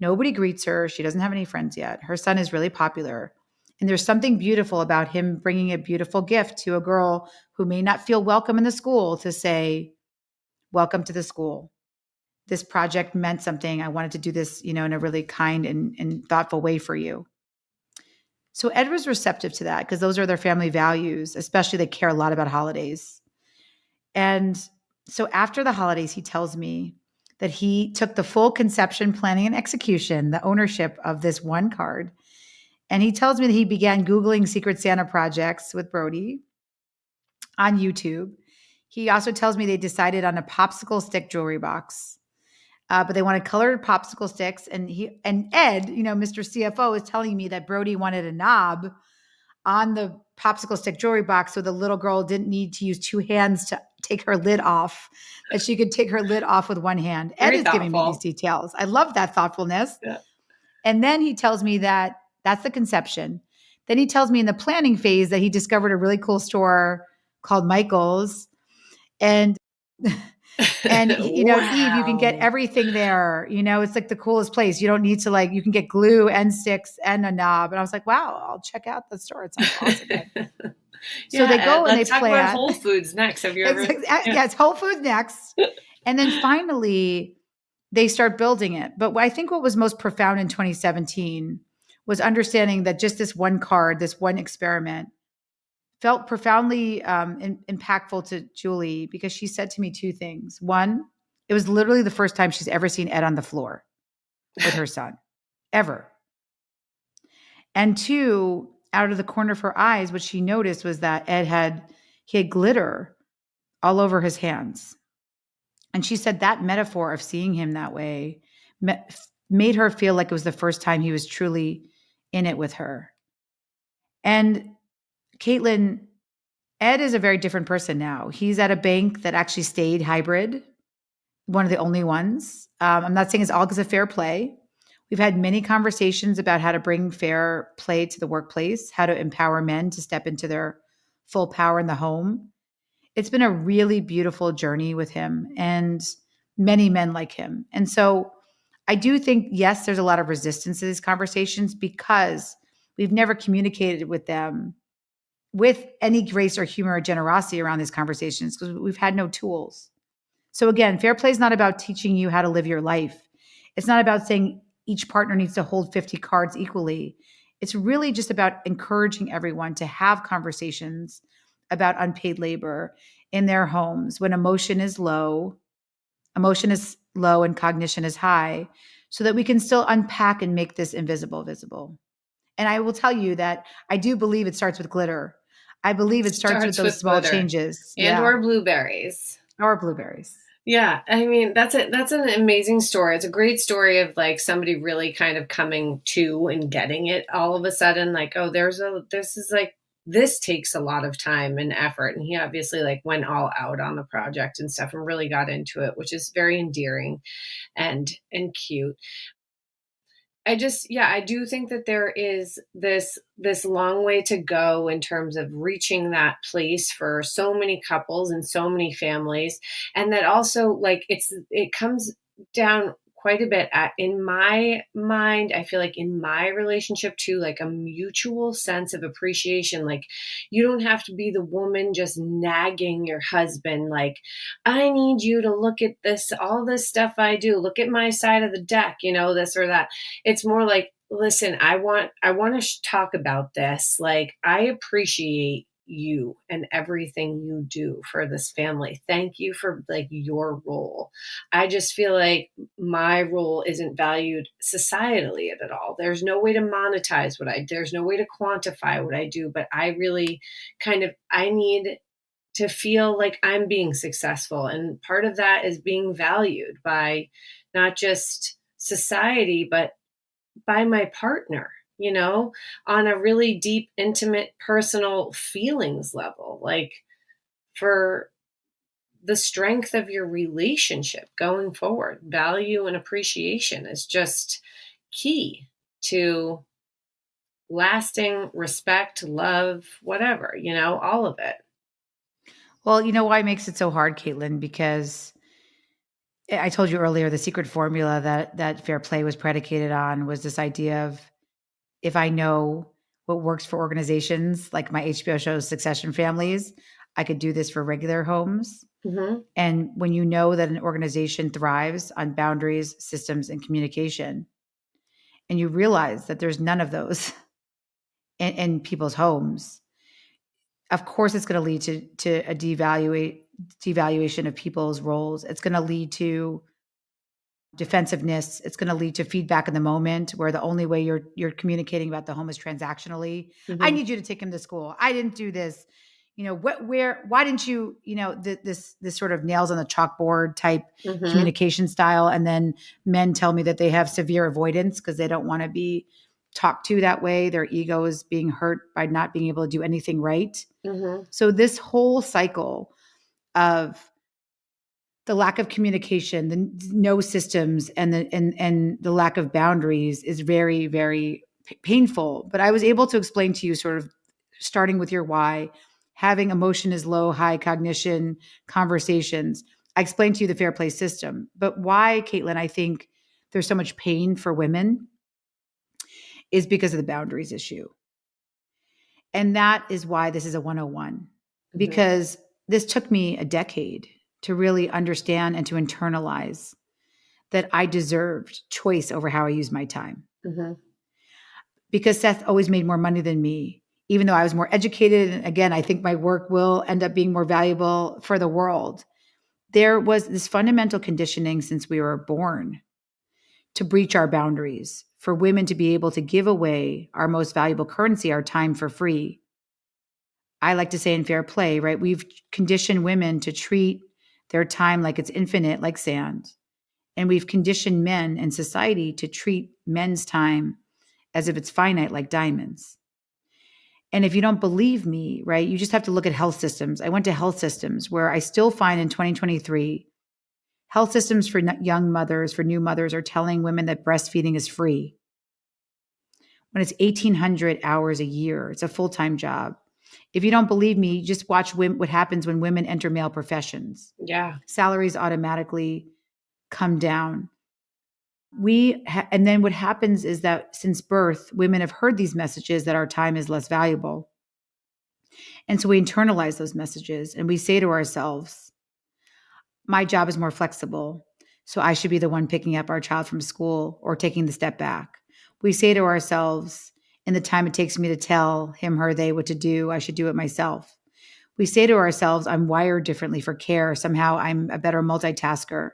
S2: Nobody greets her. She doesn't have any friends yet. Her son is really popular. And there's something beautiful about him bringing a beautiful gift to a girl who may not feel welcome in the school to say, welcome to the school. This project meant something. I wanted to do this, in a really kind and thoughtful way for you. So Ed was receptive to that because those are their family values, especially they care a lot about holidays. And so after the holidays, he tells me that he took the full conception, planning, and execution, the ownership of this one card. And he tells me that he began Googling Secret Santa projects with Brody on YouTube. He also tells me they decided on a popsicle stick jewelry box. But they wanted colored popsicle sticks. And Ed, Mr. CFO, is telling me that Brody wanted a knob on the popsicle stick jewelry box so the little girl didn't need to use two hands to take her lid off, that she could take her lid off with one hand.
S1: Very
S2: Ed is
S1: thoughtful.
S2: giving me these details. I love that thoughtfulness.
S1: Yeah.
S2: And then he tells me that that's the conception. Then he tells me in the planning phase that he discovered a really cool store called Michael's. And
S1: Wow.
S2: Eve, you can get everything there. It's like the coolest place. You don't need to you can get glue and sticks and a knob. And I was like, wow, I'll check out the store. It sounds awesome. So they go and they
S1: talk
S2: plan.
S1: about Whole Foods next. Have you ever?
S2: Yeah, it's Whole Foods next. And then finally they start building it. But I think what was most profound in 2017 was understanding that just this one card, this one experiment felt profoundly impactful to Julie because she said to me two things. One, it was literally the first time she's ever seen Ed on the floor with her son, ever. And two, out of the corner of her eyes, what she noticed was that he had glitter all over his hands. And she said that metaphor of seeing him that way made her feel like it was the first time he was truly in it with her. And Caitlin, Ed is a very different person now. He's at a bank that actually stayed hybrid, one of the only ones. I'm not saying it's all because of Fairplay. We've had many conversations about how to bring fair play to the workplace, how to empower men to step into their full power in the home. It's been a really beautiful journey with him and many men like him. And so I do think, yes, there's a lot of resistance to these conversations because we've never communicated with them with any grace or humor or generosity around these conversations because we've had no tools. So again, fair play is not about teaching you how to live your life. It's not about saying each partner needs to hold 50 cards equally. It's really just about encouraging everyone to have conversations about unpaid labor in their homes when emotion is low and cognition is high, so that we can still unpack and make this invisible visible. And I will tell you that I do believe it starts with glitter. I believe it starts with
S1: Starts
S2: those
S1: with
S2: small
S1: glitter
S2: changes.
S1: and
S2: Yeah.
S1: or blueberries.
S2: Or blueberries.
S1: Yeah, I mean that's it. That's an amazing story. It's a great story of like somebody really kind of coming to and getting it all of a sudden. Like, oh, this takes a lot of time and effort, and he obviously like went all out on the project and stuff and really got into it, which is very endearing and cute. I do think that there is this long way to go in terms of reaching that place for so many couples and so many families. And that also like it comes down quite a bit in my mind. I feel like in my relationship too, like a mutual sense of appreciation. Like you don't have to be the woman just nagging your husband, like, I need you to look at this, all this stuff I do, look at my side of the deck, this or that. It's more like, listen, I want to talk about this. Like, I appreciate you and everything you do for this family. Thank you for like your role. I just feel like my role isn't valued societally at all. There's no way to monetize there's no way to quantify what I do, but I really I need to feel like I'm being successful. And part of that is being valued by not just society, but by my partner, on a really deep, intimate, personal feelings level, like for the strength of your relationship going forward. Value and appreciation is just key to lasting respect, love, whatever, all of it.
S2: Well, you know why it makes it so hard, Caitlin? Because I told you earlier, the secret formula that Fair Play was predicated on was this idea of if I know what works for organizations like my HBO show Succession Families, I could do this for regular homes.
S1: Mm-hmm.
S2: And when you know that an organization thrives on boundaries, systems, and communication, and you realize that there's none of those in people's homes, of course it's going to lead to a devaluation of people's roles. It's going to lead to defensiveness. It's going to lead to feedback in the moment where the only way you're communicating about the home is transactionally. I
S1: Mm-hmm.
S2: need you to take him to school. I didn't do this. Why didn't you, this sort of nails on the chalkboard type
S1: Mm-hmm.
S2: communication style. And then men tell me that they have severe avoidance because they don't want to be talked to that way. Their ego is being hurt by not being able to do anything right.
S1: Mm-hmm.
S2: So this whole cycle of the lack of communication, the no systems, and the lack of boundaries is very, very painful. But I was able to explain to you, sort of starting with your why, having emotion is low, high cognition conversations. I explained to you the fair play system, but why, Caitlin, I think there's so much pain for women is because of the boundaries issue. And that is why this is a 101,
S1: Mm-hmm.
S2: because this took me a decade to really understand and to internalize that I deserved choice over how I use my time.
S1: Mm-hmm.
S2: Because Seth always made more money than me, even though I was more educated. And again, I think my work will end up being more valuable for the world. There was this fundamental conditioning since we were born to breach our boundaries, for women to be able to give away our most valuable currency, our time, for free. I like to say in Fairplay, right? We've conditioned women to treat their time like it's infinite, like sand. And we've conditioned men in society to treat men's time as if it's finite, like diamonds. And if you don't believe me, right, you just have to look at health systems. I went to health systems where I still find in 2023, health systems for young mothers, for new mothers, are telling women that breastfeeding is free when it's 1,800 hours a year. It's a full time job. If you don't believe me, just watch what happens when women enter male professions.
S1: Yeah.
S2: Salaries automatically come down. And then what happens is that since birth, women have heard these messages that our time is less valuable. And so we internalize those messages and we say to ourselves, my job is more flexible, so I should be the one picking up our child from school or taking the step back. We say to ourselves, in the time it takes me to tell him, her, they what to do, I should do it myself. We say to ourselves, I'm wired differently for care. Somehow I'm a better multitasker.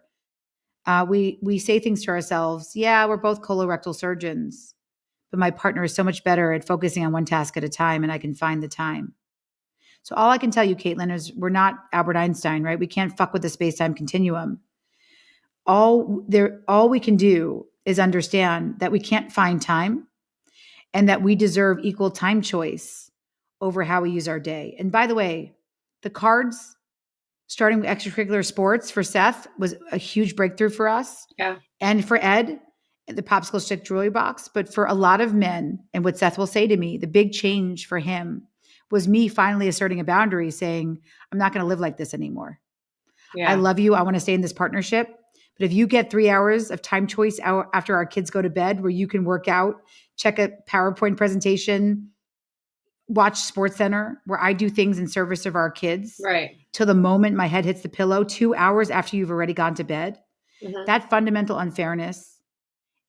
S2: We say things to ourselves, yeah, we're both colorectal surgeons, but my partner is so much better at focusing on one task at a time and I can find the time. So all I can tell you, Caitlin, is we're not Albert Einstein, right? We can't fuck with the space-time continuum. All we can do is understand that we can't find time and that we deserve equal time choice over how we use our day. And by the way, the cards starting with extracurricular sports for Seth was a huge breakthrough for us.
S1: Yeah.
S2: And for Ed, the popsicle stick jewelry box. But for a lot of men, and what Seth will say to me, the big change for him was me finally asserting a boundary, saying, I'm not going to live like this anymore. I
S1: Yeah.
S2: love you. I want to stay in this partnership. But if you get 3 hours of time choice after our kids go to bed where you can work out, check a PowerPoint presentation, watch Sports Center, where I do things in service of our kids,
S1: Right.
S2: till the moment my head hits the pillow, 2 hours after you've already gone to bed,
S1: Mm-hmm.
S2: that fundamental unfairness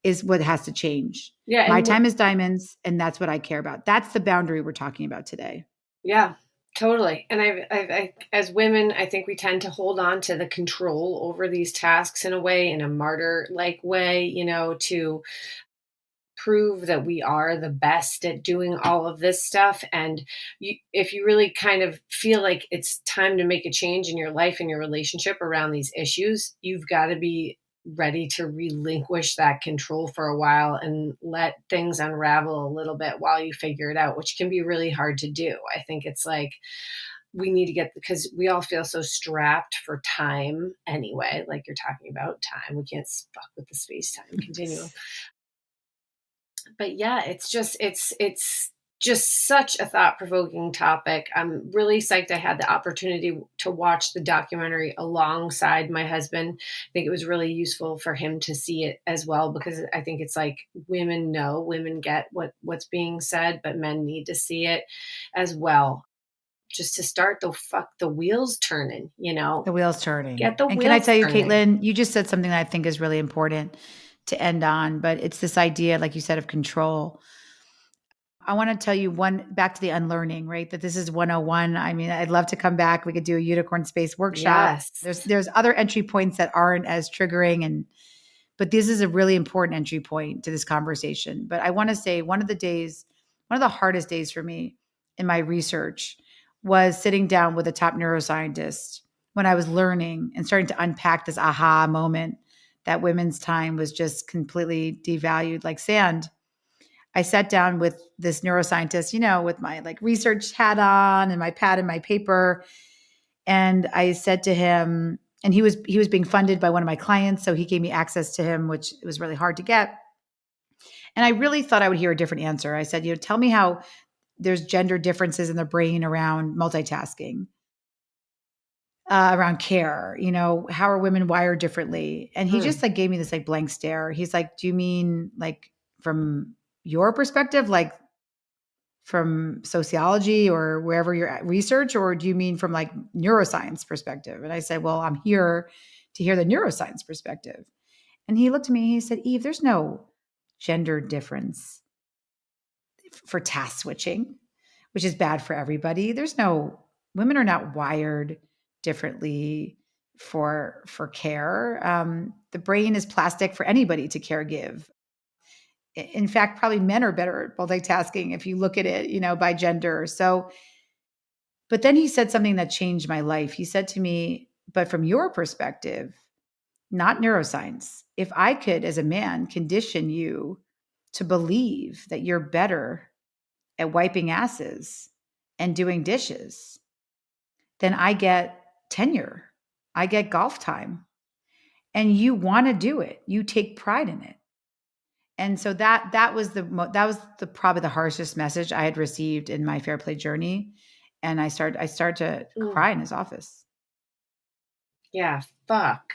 S2: is what has to change.
S1: Yeah.
S2: My
S1: And
S2: time is diamonds, and that's what I care about. That's the boundary we're talking about today.
S1: yeah, totally. And as women, I think we tend to hold on to the control over these tasks in a way, in a martyr like way, to prove that we are the best at doing all of this stuff. And if you really kind of feel like it's time to make a change in your life and your relationship around these issues, you've got to be ready to relinquish that control for a while and let things unravel a little bit while you figure it out, which can be really hard to do. I think it's like we need to get, because we all feel so strapped for time anyway, like you're talking about time. We can't fuck with the space time continuum. But yeah, it's just such a thought-provoking topic. I'm really psyched I had the opportunity to watch the documentary alongside my husband. I think it was really useful for him to see it as well, because I think it's like women get what's being said, but men need to see it as well, just to start the wheels turning,
S2: The wheel's turning.
S1: get the
S2: And can I
S1: wheels
S2: tell you,
S1: turning.
S2: Caitlin, you just said something that I think is really important to end on, but it's this idea, like you said, of control. I want to tell you back to the unlearning, right? That this is 101. I mean, I'd love to come back. We could do a unicorn space workshop.
S1: Yes.
S2: There's other entry points that aren't as triggering, but this is a really important entry point to this conversation. But I want to say one of the hardest days for me in my research was sitting down with a top neuroscientist when I was learning and starting to unpack this aha moment that women's time was just completely devalued like sand. I sat down with this neuroscientist, with my like research hat on and my pad and my paper. And I said to him, and he was being funded by one of my clients, so he gave me access to him, which was really hard to get. And I really thought I would hear a different answer. I said, tell me how there's gender differences in the brain around multitasking, around care. How are women wired differently? And he just like gave me this like blank stare. He's like, do you mean like from your perspective, like from sociology or wherever you're at research, or do you mean from like neuroscience perspective? And I said, well, I'm here to hear the neuroscience perspective. And he looked at me, he said, Eve, there's no gender difference for task switching, which is bad for everybody. Women are not wired differently for care. The brain is plastic for anybody to care give. In fact, probably men are better at multitasking if you look at it, by gender. So, but then he said something that changed my life. He said to me, but from your perspective, not neuroscience, if I could, as a man, condition you to believe that you're better at wiping asses and doing dishes, then I get tenure, I get golf time, and you want to do it. You take pride in it. And so that was the probably the harshest message I had received in my Fairplay journey, and I started to
S1: Mm.
S2: cry in his office.
S1: Yeah, fuck.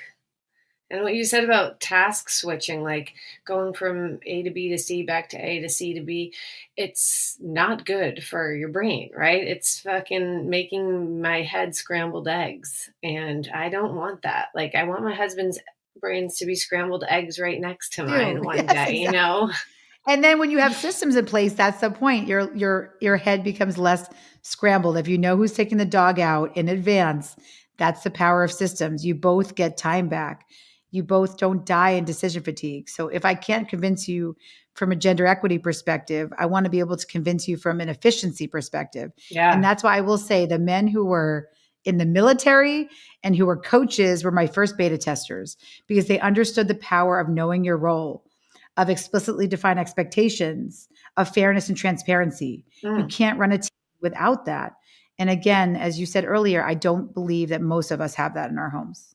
S1: And what you said about task switching, like going from A to B to C back to A to C to B, it's not good for your brain, right? It's fucking making my head scrambled eggs. And I don't want that. Like, I want my husband's brains to be scrambled eggs right next to
S2: Do
S1: mine one
S2: yes,
S1: day, you
S2: exactly.
S1: know?
S2: And then when you have systems in place, that's the point. Your head becomes less scrambled. If you know who's taking the dog out in advance, that's the power of systems. You both get time back. You both don't die in decision fatigue. So if I can't convince you from a gender equity perspective, I want to be able to convince you from an efficiency perspective. And
S1: Yeah.
S2: that's why I will say the men who were in the military and who were coaches were my first beta testers because they understood the power of knowing your role, of explicitly defined expectations, of fairness and transparency. You
S1: Mm.
S2: can't run a team without that. And again, as you said earlier, I don't believe that most of us have that in our homes.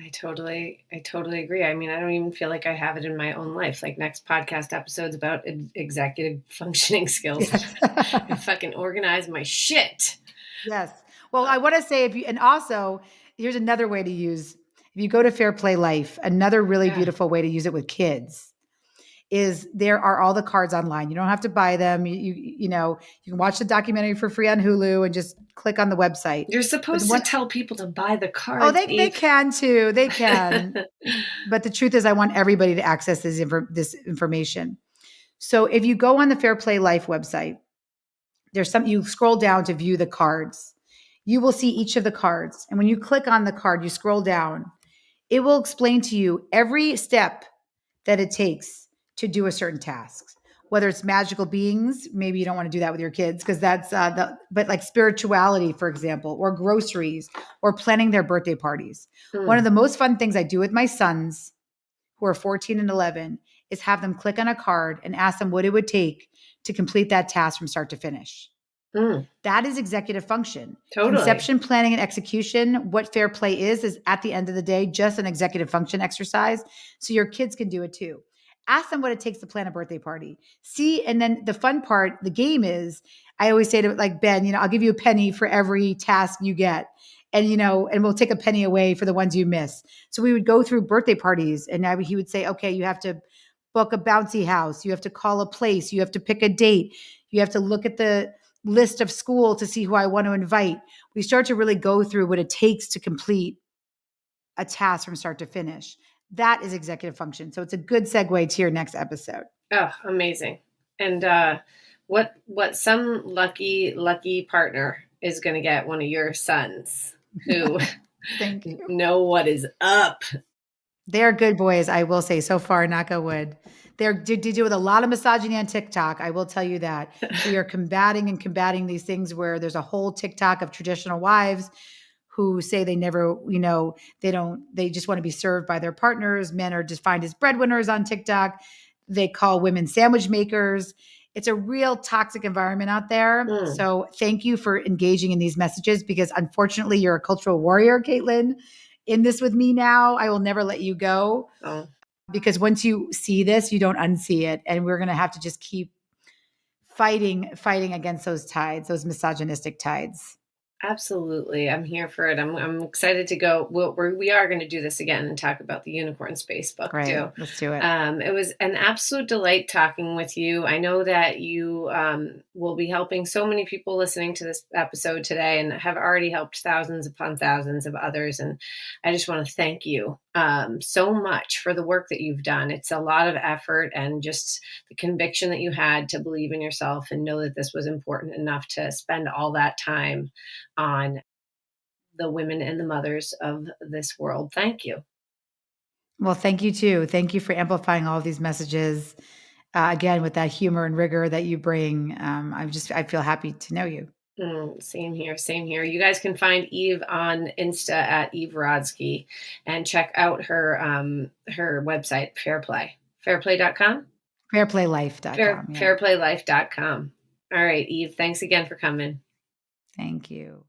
S1: I totally agree. I mean, I don't even feel like I have it in my own life. Like next podcast episode's about executive functioning skills.
S2: Yes.
S1: I fucking organize my shit.
S2: Yes. Well, I want to say and also here's another way to use, if you go to Fair Play Life, another really
S1: Yeah.
S2: beautiful way to use it with kids is there are all the cards online. You don't have to buy them. You can watch the documentary for free on Hulu and just click on the website.
S1: You're
S2: But
S1: supposed to
S2: what
S1: tell people to buy the
S2: Oh,
S1: cards,
S2: they
S1: Eve.
S2: can too. They can. But the truth is I want everybody to access this information. So if you go on the Fair Play Life website, you scroll down to view the cards. You will see each of the cards. And when you click on the card, you scroll down, it will explain to you every step that it takes to do a certain task. Whether it's magical beings, maybe you don't want to do that with your kids because but like spirituality, for example, or groceries, or planning their birthday parties. One of
S1: Mm,
S2: the most fun things I do with my sons, who are 14 and 11, is have them click on a card and ask them what it would take to complete that task from start to finish.
S1: mm,
S2: That is executive function.
S1: totally.
S2: Conception, planning, and execution. What fair play is at the end of the day just an executive function exercise. So your kids can do it too. Ask them what it takes to plan a birthday party. See, and then the fun part, the game is, I always say to like Ben, I'll give you a penny for every task you get. And we'll take a penny away for the ones you miss. So we would go through birthday parties and he would say, okay, you have to book a bouncy house. You have to call a place. You have to pick a date. You have to look at the list of school to see who I want to invite. We start to really go through what it takes to complete a task from start to finish. That is executive function. So it's a good segue to your next episode.
S1: Oh, amazing. And what some lucky partner is going to get one of your sons who
S2: Thank you.
S1: know what is up.
S2: They're good boys, I will say, so far, knock on wood. They deal with a lot of misogyny on TikTok. I will tell you that. We are combating these things where there's a whole TikTok of traditional wives who say they never, they just want to be served by their partners. Men are defined as breadwinners on TikTok. They call women sandwich makers. It's a real toxic environment out there.
S1: Mm,
S2: So thank you for engaging in these messages because unfortunately you're a cultural warrior, Caitlin, in this with me now. I will never let you go
S1: oh.
S2: because once you see this, you don't unsee it. And we're going to have to just keep fighting against those tides, those misogynistic tides.
S1: Absolutely. I'm here for it. I'm excited to go. We are going to do this again and talk about the Unicorn Space book
S2: Great.
S1: too.
S2: Let's do it.
S1: It was an absolute delight talking with you. I know that you will be helping so many people listening to this episode today and have already helped thousands upon thousands of others. And I just want to thank you so much for the work that you've done. It's a lot of effort and just the conviction that you had to believe in yourself and know that this was important enough to spend all that time on the women and the mothers of this world. Thank you.
S2: Well, thank you too. Thank you for amplifying all of these messages. Again, with that humor and rigor that you bring, I feel happy to know you.
S1: Same here. Same here. You guys can find Eve on Insta at Eve Rodsky and check out her website, Fairplay. Fairplay.com?
S2: Fairplaylife.com. Yeah.
S1: Fairplaylife.com. All right, Eve, thanks again for coming.
S2: Thank you.